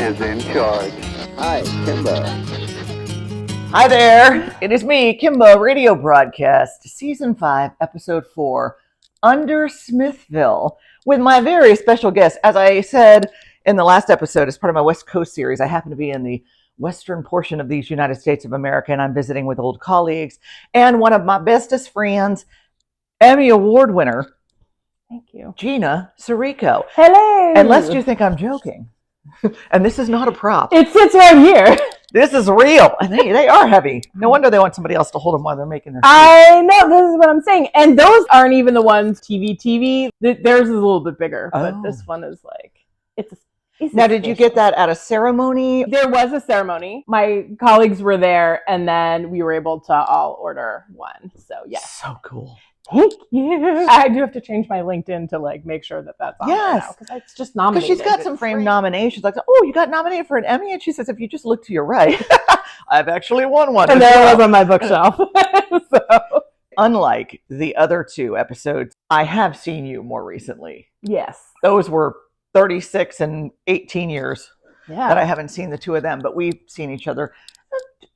is in charge. Hi, Kimba. Hi there. It is me, Kimba, radio broadcast, season 5, episode 4, Under Smithville, with my very special guest. As I said in the last episode, as part of my West Coast series, I happen to be in the western portion of these United States of America, and I'm visiting with old colleagues and one of my bestest friends, Emmy Award winner, thank you, Gina Sirico. Hello. And lest you think I'm joking, and this is not a prop. It sits right here. This is real. And they are heavy. No wonder they want somebody else to hold them while they're making their soup. I know, this is what I'm saying. And those aren't even the ones TV. Theirs is a little bit bigger, but this one is like, it's now, did you get that at a ceremony? There was a ceremony. My colleagues were there, and then we were able to all order one. So, yes. So cool. Thank you. I do have to change my LinkedIn to like make sure that that's on there now, because it's just nominated. Because she's got some framed nominations. Like, oh, you got nominated for an Emmy? And she says, if you just look to your right, I've actually won one. And there it was on my bookshelf. So, unlike the other two episodes, I have seen you more recently. Yes. Those were 36 and 18 years that I haven't seen the two of them, but we've seen each other.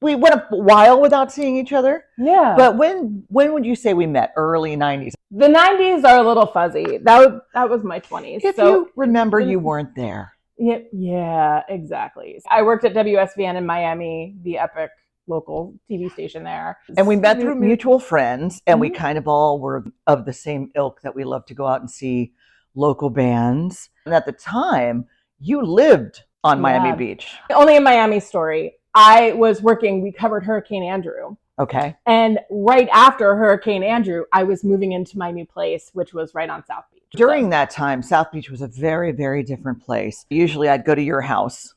We went a while without seeing each other. Yeah. But when would you say we met? Early 90s? The 90s are a little fuzzy. That was my 20s. If you remember, you weren't there. Yeah, exactly. I worked at WSVN in Miami, the epic local TV station there. And we met through mutual friends, and we kind of all were of the same ilk that we love to go out and see local bands. And at the time, you lived on Miami Beach. Only a Miami story. I was working, we covered Hurricane Andrew. Okay. And right after Hurricane Andrew, I was moving into my new place, which was right on South Beach. During that time, South Beach was a very, very different place. Usually I'd go to your house,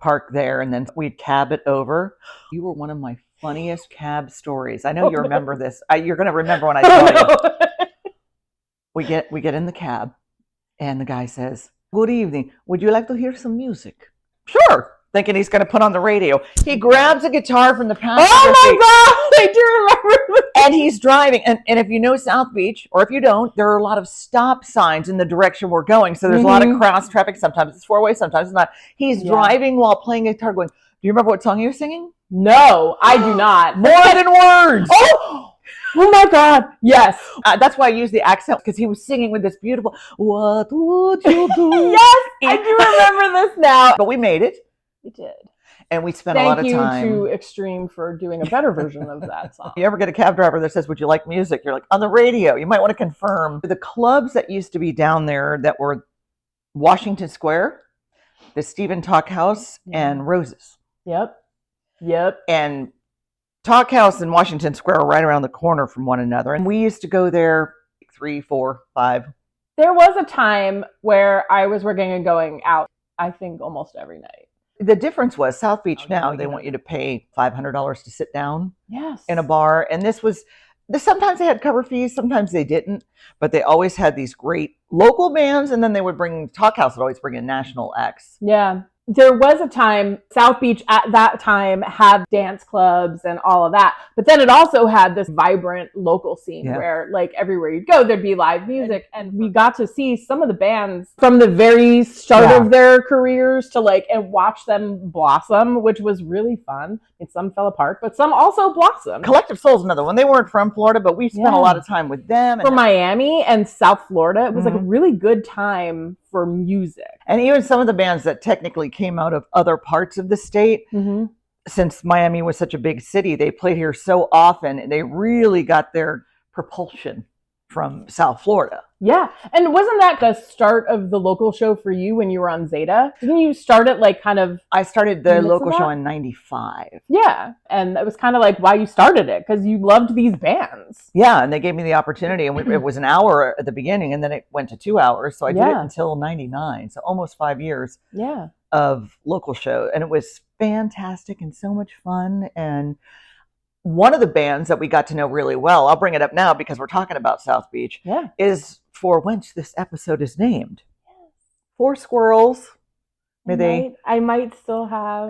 park there, and then we'd cab it over. You were one of my funniest cab stories. I know you remember this. You're going to remember when I tell you. We get in the cab, and the guy says, "Good evening. Would you like to hear some music?" Sure. Thinking he's going to put on the radio. He grabs a guitar from the passenger seat. Oh my God, I do remember. And he's driving. And if you know South Beach, or if you don't, there are a lot of stop signs in the direction we're going. So there's a lot of cross traffic. Sometimes it's four-way, sometimes it's not. He's driving while playing guitar going, do you remember what song he was singing? No, I do not. More Than Words. Oh my God. Yes. That's why I use the accent, because he was singing with this beautiful, what would you do? Yes, I do remember this now. But we made it. We did. And we spent a lot of time. Thank you to Extreme for doing a better version of that song. You ever get a cab driver that says, would you like music? You're like, on the radio. You might want to confirm. The clubs that used to be down there that were Washington Square, the Stephen Talk House, and Roses. Yep. And Talk House and Washington Square are right around the corner from one another. And we used to go there 3, 4, 5. There was a time where I was working and going out, I think, almost every night. The difference was South Beach now, they want you to pay $500 to sit down in a bar. And sometimes they had cover fees, sometimes they didn't. But they always had these great local bands, and then they would bring, Talk House would always bring in national acts. Yeah. There was a time, South Beach at that time had dance clubs and all of that. But then it also had this vibrant local scene where like everywhere you'd go, there'd be live music. And we got to see some of the bands from the very start of their careers to and watch them blossom, which was really fun. And some fell apart, but some also blossomed. Collective Soul's another one. They weren't from Florida, but we spent a lot of time with them. From Miami and South Florida, it was like a really good time for music. And even some of the bands that technically came out of other parts of the state, since Miami was such a big city, they played here so often, and they really got their propulsion from South Florida. Yeah. And wasn't that the start of the local show for you when you were on Zeta? Didn't you start it I started the local show in 95. Yeah. And that was kind of like why you started it, because you loved these bands. Yeah. And they gave me the opportunity, and it was an hour at the beginning, and then it went to 2 hours. So I did it until 99. So almost 5 years of local show. And it was fantastic and so much fun. And one of the bands that we got to know really well, I'll bring it up now because we're talking about South Beach, is for whence this episode is named. Four Squirrels. I might still have.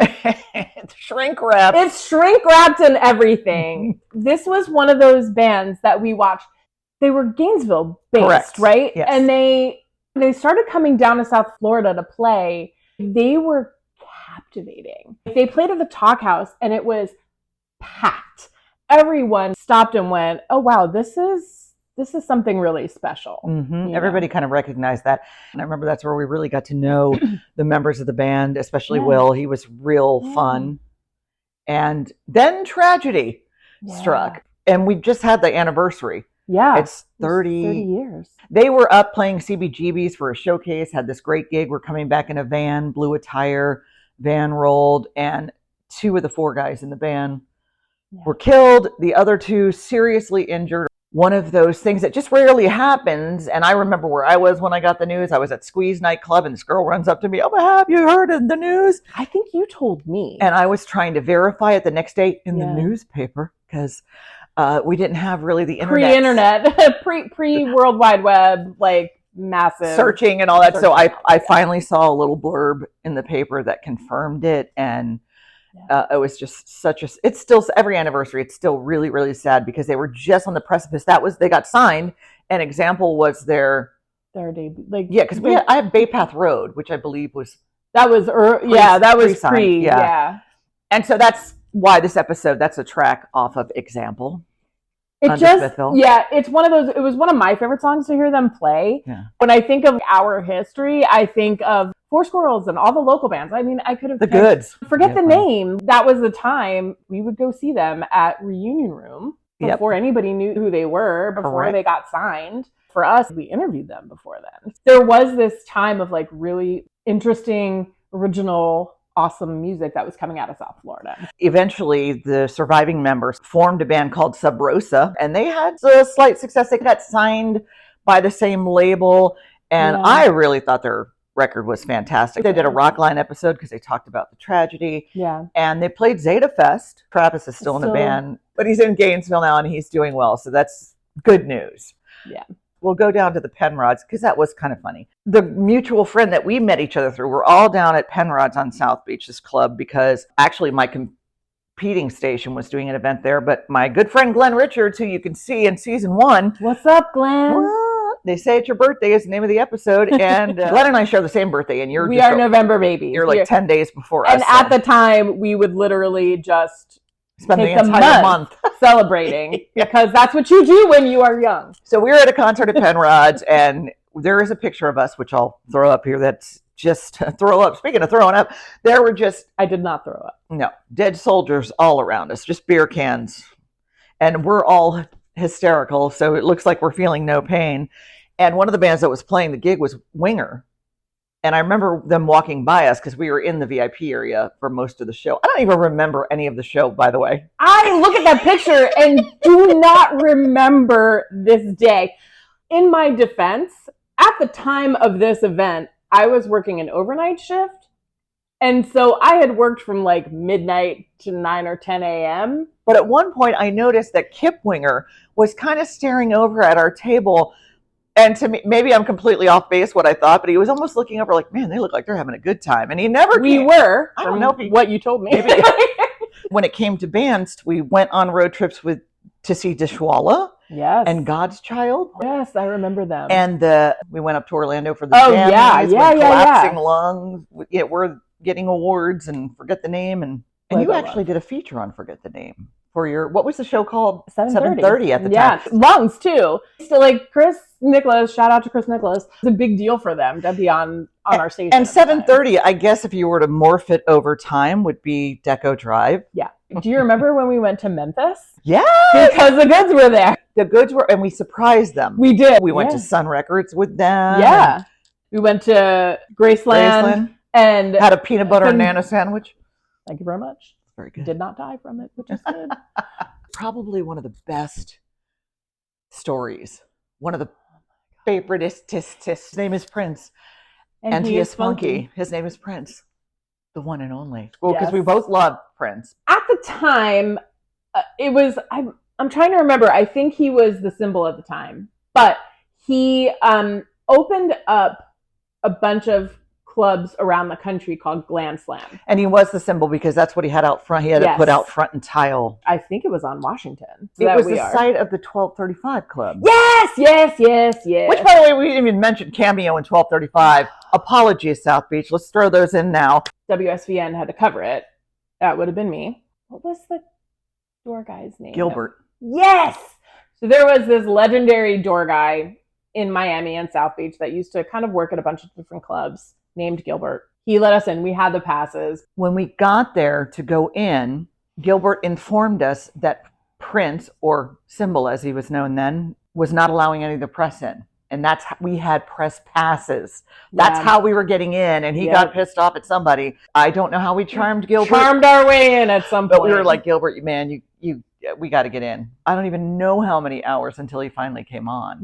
It's shrink wrapped. It's shrink wrapped and everything. This was one of those bands that we watched. They were Gainesville based, right? Yes. And they started coming down to South Florida to play. They were captivating. They played at the Talk House and it was packed. Everyone stopped and went, oh wow, this is something really special. Mm-hmm. Everybody kind of recognized that. And I remember that's where we really got to know the members of the band, especially Will. He was real fun. And then tragedy struck. And we just had the anniversary. Yeah. It's 30 years. They were up playing CBGBs for a showcase, had this great gig. We're coming back in a van, blew a tire, van rolled, and 2 of the 4 guys in the band were killed. The other 2 seriously injured. One of those things that just rarely happens. And I remember where I was when I got the news. I was at Squeeze nightclub and this girl runs up to me, oh, have you heard of the news? I think you told me. And I was trying to verify it the next day in the newspaper because we didn't have really the internet. Pre-World Wide Web, like massive. Searching and all that. So I finally saw a little blurb in the paper that confirmed it. And it was just it's still, every anniversary, it's still really, really sad because they were just on the precipice. They got signed. An example was their debut. Because I have Bay Path Road, which I believe was. That was pre. And so that's why this episode, that's a track off of Example. Smithville. It's one of those, it was one of my favorite songs to hear them play. Yeah. When I think of our history, I think of Four Squirrels and all the local bands. I mean, I could have... The Goods. Forget the name. That was the time we would go see them at Reunion Room before anybody knew who they were, before they got signed. For us, we interviewed them before then. There was this time of like really interesting, original, awesome music that was coming out of South Florida. Eventually, the surviving members formed a band called Sub Rosa, and they had a slight success. They got signed by the same label, and I really thought their record was fantastic. They did a Rockline episode because they talked about the tragedy. Yeah. And they played Zeta Fest. Travis is still in the band, but he's in Gainesville now and he's doing well. So that's good news. Yeah. We'll go down to the Penrods because that was kind of funny. The mutual friend that we met each other through, we're all down at Penrods on South Beach, this club, because actually my competing station was doing an event there. But my good friend Glenn Richards, who you can see in season 1. What's up, Glenn? What? They say it's your birthday is the name of the episode. And Glenn and I share the same birthday. And we are November babies. You're like 10 days before us. And at the time, we would literally just spend the entire month celebrating because that's what you do when you are young. So we were at a concert at Penrod's and there is a picture of us, which I'll throw up here. That's just throw up. Speaking of throwing up, there were I did not throw up. No, dead soldiers all around us, just beer cans. And we're all hysterical. So it looks like we're feeling no pain. And one of the bands that was playing the gig was Winger. And I remember them walking by us because we were in the VIP area for most of the show. I don't even remember any of the show, by the way. I look at that picture and do not remember this day. In my defense, at the time of this event, I was working an overnight shift. And so I had worked from like midnight to 9 or 10 a.m. But at one point, I noticed that Kip Winger was kind of staring over at our table. And to me, maybe I'm completely off base what I thought, but he was almost looking over like, man, they look like they're having a good time. And he never We were. I don't know what you told me. When it came to bands, we went on road trips to see Dishwalla. Yes. And God's Child. Yes, I remember them. And we went up to Orlando for the Jammies. Collapsing Lungs. We're getting awards and Forget the Name. And you actually did a feature on Forget the Name. For your, what was the show called? 7:30 at the time. Yeah, Lungs too. So like Chris Nicholas, shout out to Chris Nicholas. It's a big deal for them to be on our station. And 7:30, I guess if you were to morph it over time, would be Deco Drive. Yeah. Do you remember when we went to Memphis? Yeah. Because the Goods were there. The Goods were, and we surprised them. We did. We went to Sun Records with them. Yeah. We went to Graceland and had a peanut butter and nana sandwich. Thank you very much. Very good. Did not die from it, which is good. Probably one of the best stories. One of the favoriteest. His name is Prince. And he is funky. His name is Prince. The one and only. Well, because we both love Prince. At the time, it was, I'm trying to remember. I think he was the symbol at the time. But he opened up a bunch of clubs around the country called Glam Slam. And he was the symbol because that's what he had out front. He had it put out front and tile. I think it was on Washington. It was the site of the 1235 Club. Yes. Which, by the way, we didn't even mention Cameo in 1235. Apologies, South Beach. Let's throw those in now. WSVN had to cover it. That would have been me. What was the door guy's name? Gilbert. Yes! So there was this legendary door guy in Miami and South Beach that used to kind of work at a bunch of different clubs named Gilbert. He let us in. We had the passes. When we got there to go in, Gilbert informed us that Prince, or Symbol as he was known then, was not allowing any of the press in. And that's how we had press passes. That's how we were getting in. And he got pissed off at somebody. I don't know how we charmed Gilbert. Charmed our way in at some point. But we were like, Gilbert, man, we got to get in. I don't even know how many hours until he finally came on.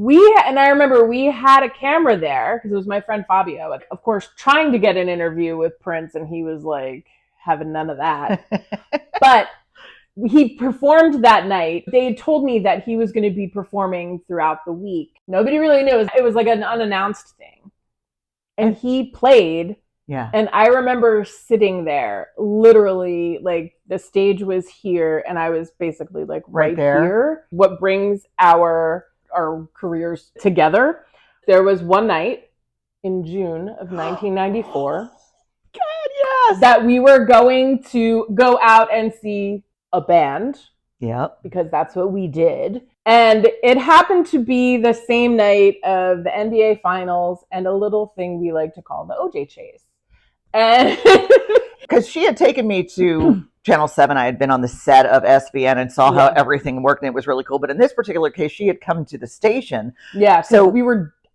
And I remember we had a camera there because it was my friend Fabio, of course, trying to get an interview with Prince, and he was like having none of that. But he performed that night. They had told me that he was going to be performing throughout the week. Nobody really knew. It was like an unannounced thing. And he played. Yeah. And I remember sitting there, literally, like the stage was here and I was basically like right here. What brings our careers together. There was one night in June of 1994 that we were going to go out and see a band. Yep. Because that's what we did. And it happened to be the same night of the NBA Finals and a little thing we like to call the OJ chase. And because she had taken me to Channel 7. I had been on the set of SVN and saw how everything worked, and it was really cool. But in this particular case, she had come to the station. Yeah. So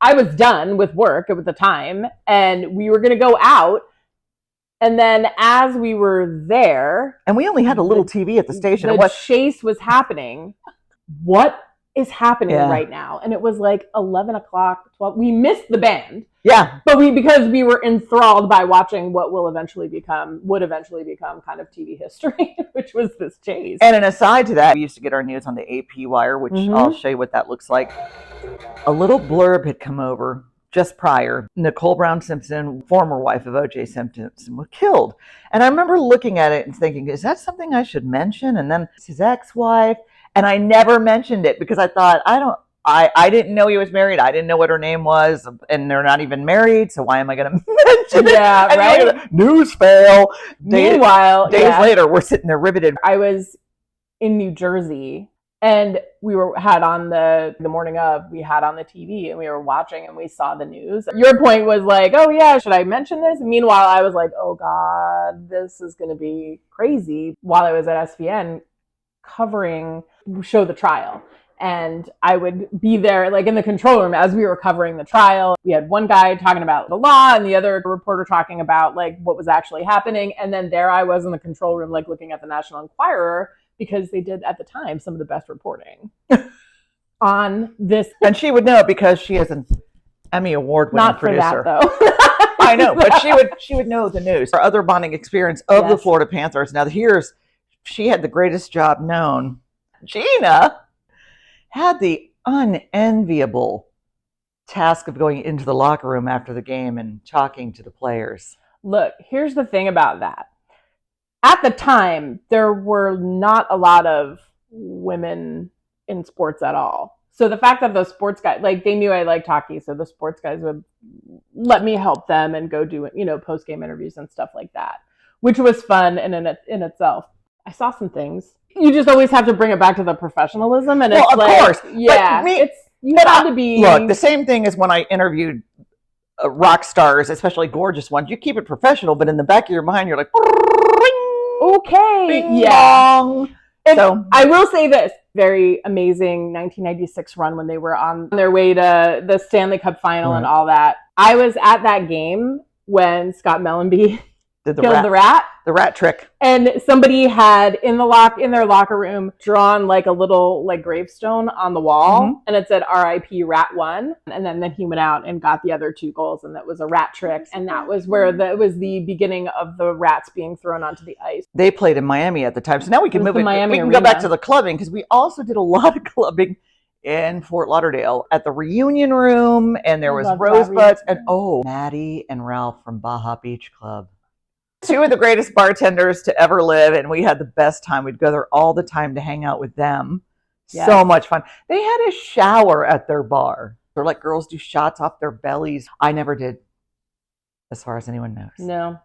I was done with work at the time, and we were going to go out. And then as we were there... And we only had a little TV at the station. The chase was happening. What is happening right now? And it was like 11 o'clock, 12. We missed the band. Yeah. But because we were enthralled by watching what would eventually become kind of TV history, which was this chase. And an aside to that, we used to get our news on the AP wire, which I'll show you what that looks like. A little blurb had come over just prior. Nicole Brown Simpson, former wife of O.J. Simpson, was killed. And I remember looking at it and thinking, is that something I should mention? And then it's his ex-wife. And I never mentioned it because I thought, I didn't know he was married. I didn't know what her name was. And they're not even married. So why am I going to mention it? Yeah, right? News fail. Meanwhile, days later, we're sitting there riveted. I was in New Jersey. And we had on the morning of, we had on the TV and we were watching and we saw the news. Your point was like, oh yeah, should I mention this? Meanwhile, I was like, oh God, this is going to be crazy. While I was at SVN covering Show the Trial. And I would be there like in the control room as we were covering the trial. We had one guy talking about the law and the other reporter talking about like what was actually happening. And then there I was in the control room, like looking at the National Enquirer, because they did at the time some of the best reporting on this. And she would know because she is an Emmy Award-winning producer. Not for that, though. I know, but she would know the news. Our other bonding experience of the Florida Panthers. Now she had the greatest job known. Gina had the unenviable task of going into the locker room after the game and talking to the players. Look, here's the thing about that. At the time, there were not a lot of women in sports at all. So the fact that the sports guys, like they knew I liked hockey, so the sports guys would let me help them and go do, post-game interviews and stuff like that, which was fun in itself. I saw some things. You just always have to bring it back to the professionalism. And it's like, course. Yeah, you have to be. Look, the same thing as when I interviewed rock stars, especially gorgeous ones. You keep it professional, but in the back of your mind, you're like, okay, bing, bong. So I will say this, very amazing 1996 run when they were on their way to the Stanley Cup final and all that. I was at that game when Scott Mellenby killed the rat. The rat trick. And somebody had in their locker room drawn like a little like gravestone on the wall, and it said R.I.P. Rat 1. And then he went out and got the other 2 goals, and that was a rat trick. And that was where it was the beginning of the rats being thrown onto the ice. They played in Miami at the time, so now we can move it. We can go back to the clubbing because we also did a lot of clubbing in Fort Lauderdale at the Reunion Room, and there I was love that Rosebuds, and reunion. Maddie and Ralph from Baja Beach Club. Two of the greatest bartenders to ever live, and we had the best time. We'd go there all the time to hang out with them. Yes. So much fun. They had a shower at their bar. They're like girls do shots off their bellies. I never did, as far as anyone knows. No,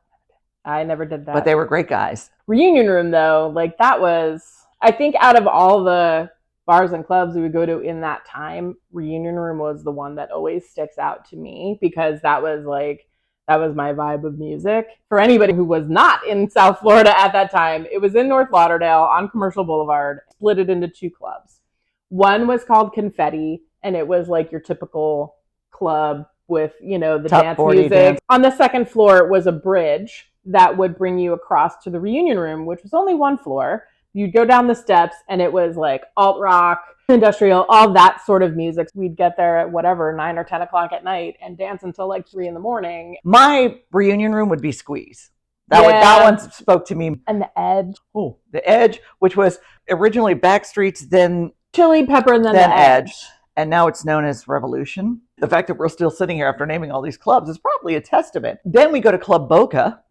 I never did that. But they were great guys. Reunion Room, though, like that was, I think out of all the bars and clubs we would go to in that time, Reunion Room was the one that always sticks out to me, because that was my vibe of music. For anybody who was not in South Florida at that time, it was in North Lauderdale on Commercial Boulevard, split it into two clubs. One was called Confetti, and it was like your typical club with, the Top dance 40 music. dance. On the second floor, it was a bridge that would bring you across to the Reunion Room, which was only one floor. You'd go down the steps, and it was like alt rock, industrial, all that sort of music. We'd get there at 9 or 10 o'clock at night and dance until like 3 a.m. My Reunion Room would be Squeeze. That one spoke to me. And the Edge. Oh, the Edge, which was originally Backstreets, then Chili Pepper, and then the Edge. And now it's known as Revolution. The fact that we're still sitting here after naming all these clubs is probably a testament. Then we go to Club Boca.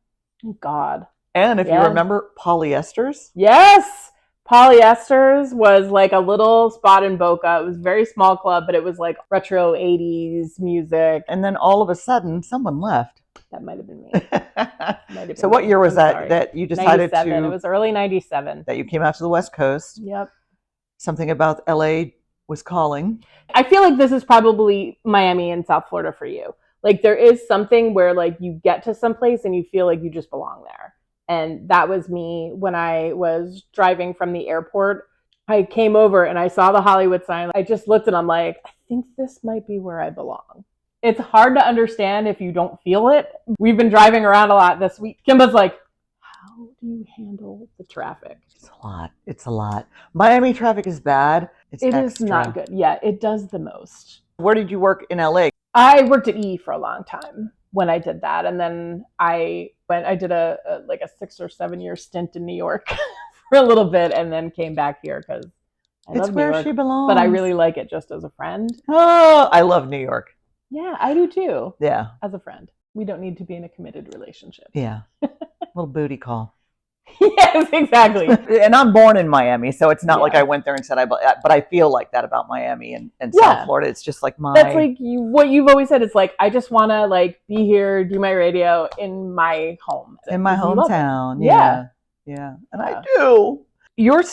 Oh, God. And if you remember, Polyesters. Yes. Polyesters was like a little spot in Boca. It was a very small club, but it was like retro 80s music. And then all of a sudden, someone left. That might have been me. So what year was that you decided 97. to... It was early 97. That you came out to the West Coast. Yep. Something about LA was calling. I feel like this is probably Miami and South Florida for you. Like there is something where like you get to some place and you feel like you just belong there. And that was me when I was driving from the airport. I came over and I saw the Hollywood sign. I just looked and I'm like, I think this might be where I belong. It's hard to understand if you don't feel it. We've been driving around a lot this week. Kimba's like, how do you handle the traffic? It's a lot. Miami traffic is bad. It is not good. Yeah, it does the most. Where did you work in LA? I worked at E for a long time when I did that. And then I did a 6 or 7 year stint in New York for a little bit, and then came back here because I love New York. It's where she belongs. But I really like it just as a friend. Oh, I love New York. Yeah, I do too. Yeah. As a friend. We don't need to be in a committed relationship. Yeah. Little booty call. Yes, exactly. And I'm born in Miami, so it's not like I went there and said but I feel like that about Miami and South Florida. It's just like that's like what you've always said. It's like I just want to like be here, do my radio in my home, in my hometown. Yeah, and I do. You've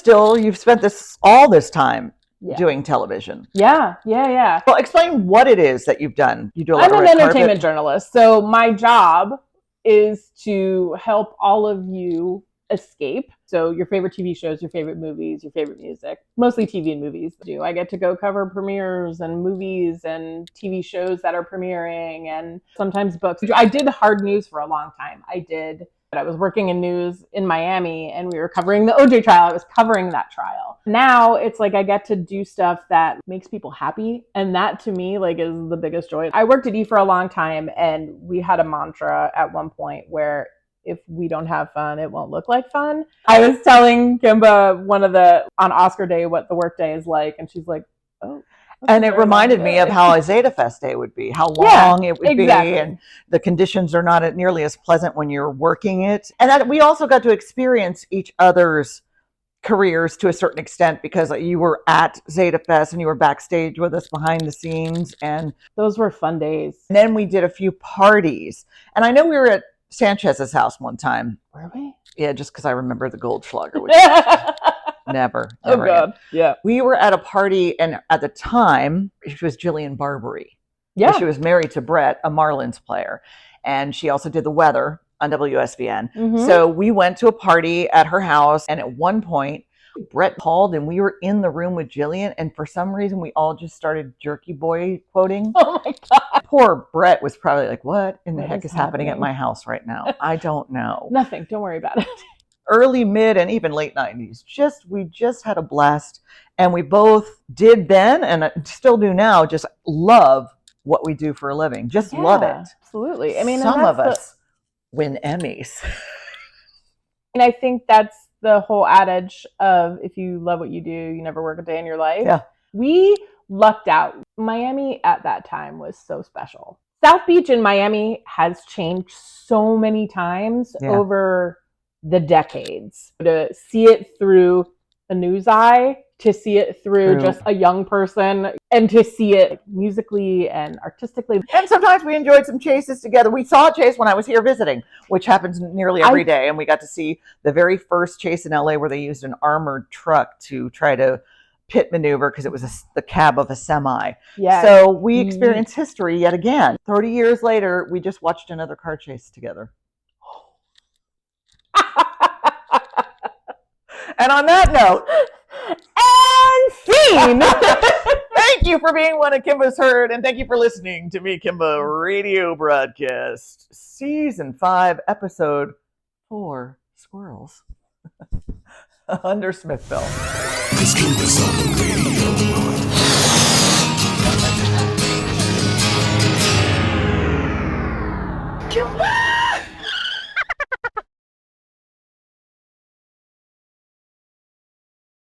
spent all this time doing television. Yeah. Well, explain what it is that you've done. You do a lot I'm of an entertainment journalist, so my job is to help all of you escape. So your favorite TV shows, your favorite movies, your favorite music, mostly TV and movies. I get to go cover premieres and movies and TV shows that are premiering, and sometimes books. I did hard news for a long time. I was working in news in Miami, and we were covering the OJ trial. I was covering that trial. Now it's like I get to do stuff that makes people happy. And that to me like is the biggest joy. I worked at E for a long time, and we had a mantra at one point where if we don't have fun, it won't look like fun. I was telling Kimba on Oscar Day what the work day is like, and she's like, oh. And it reminded me of how a Zeta Fest day would be, how long it would be, and the conditions are not nearly as pleasant when you're working it. And that we also got to experience each other's careers to a certain extent, because you were at Zeta Fest and you were backstage with us behind the scenes. And those were fun days. And then we did a few parties. And I know we were at Sanchez's house one time. Were we? Yeah, just because I remember the Goldschlager. Never. Oh, God. Yeah. We were at a party, and at the time, she was Jillian Barbary. Yeah. She was married to Brett, a Marlins player. And she also did the weather on WSVN. Mm-hmm. So we went to a party at her house, and at one point, Brett called, and we were in the room with Jillian, and for some reason, we all just started Jerky Boy quoting. Oh, my God. Poor Brett was probably like, what in the heck is happening at my house right now? I don't know. Nothing. Don't worry about it. Early, mid, and even late 90s. We just had a blast. And we both did then, and still do now, just love what we do for a living. Just love it. Absolutely. I mean, some of us win Emmys. And I think that's the whole adage of if you love what you do, you never work a day in your life. Yeah. We lucked out. Miami at that time was so special. South Beach in Miami has changed so many times over the decades. To see it through a news eye, to see it through just a young person, and to see it musically and artistically. And sometimes we enjoyed some chases together. We saw a chase when I was here visiting, which happens nearly every day. And we got to see the very first chase in LA where they used an armored truck to try to pit maneuver because it was the cab of a semi. Yeah. So we experienced history yet again. 30 years later, we just watched another car chase together. And on that note, and scene. Thank you for being one of Kimba's herd, and thank you for listening to me, Kimba Radio Broadcast, Season 5, Episode 4, Squirrels, under Smithville. This Kimba's on the radio.